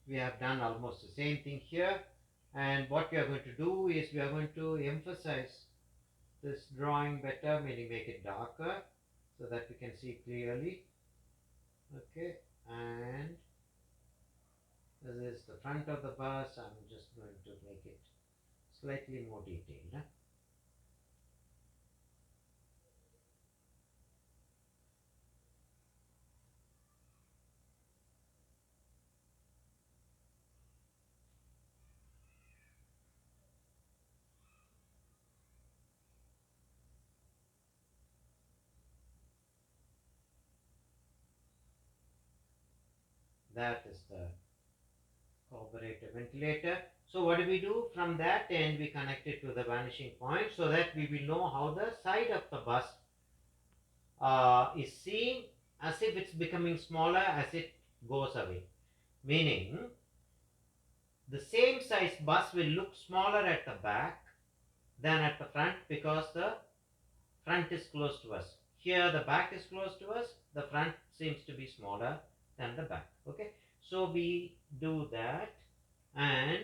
We have done almost the same thing here, and what we are going to do is we are going to emphasize this drawing better, meaning make it darker so that we can see clearly. Okay, and this is the front of the bus. I'm just going to make it slightly more detailed. Huh? That is the carburetor ventilator. So what do? From that end, we connect it to the vanishing point so that we will know how the side of the bus is seen as if it's becoming smaller as it goes away. Meaning, the same size bus will look smaller at the back than at the front because the front is close to us. Here the back is close to us, the front seems to be smaller than the back. Okay, so we do that and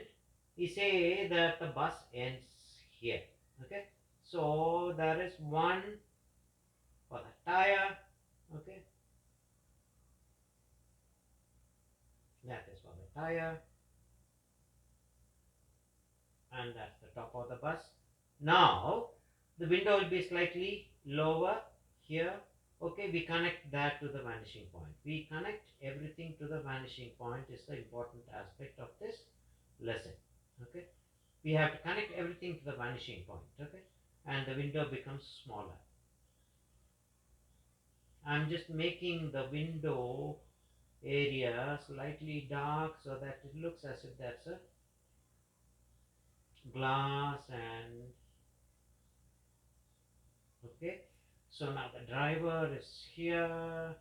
we say that the bus ends here. Okay, so there is one for the tire. Okay, that is for the tire, and that's the top of the bus. Now the window will be slightly lower here. Okay, we connect that to the vanishing point. We connect everything to the vanishing point is the important aspect of this lesson. Okay, we have to connect everything to the vanishing point. Okay, and the window becomes smaller. I'm just making the window area slightly dark so that it looks as if that's a glass. And okay, so now the driver is here,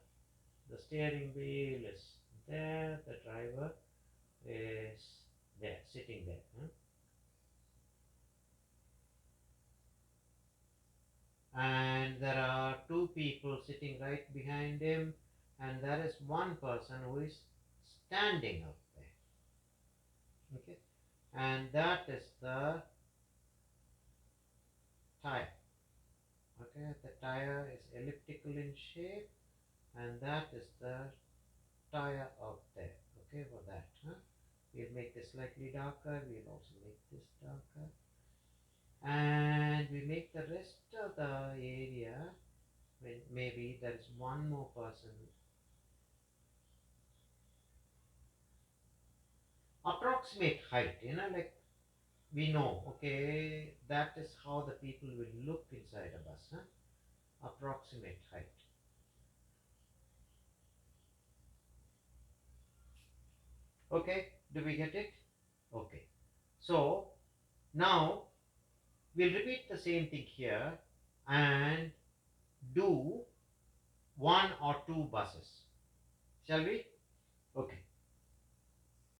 the steering wheel is there, the driver is there, sitting there. Huh? And there are two people sitting right behind him, and there is one person who is standing up there. Okay, and that is the tire. Okay, the tire is elliptical in shape, and that is the tire out there. Okay, for that. Huh? We'll make this slightly darker. We'll also make this darker. And we make the rest of the area when maybe there is one more person. Approximate height, like we know, okay, that is how the people will look inside a bus. Huh? Approximate height. Okay, do we get it? Okay. So now we'll repeat the same thing here and do one or two buses. Shall we? Okay.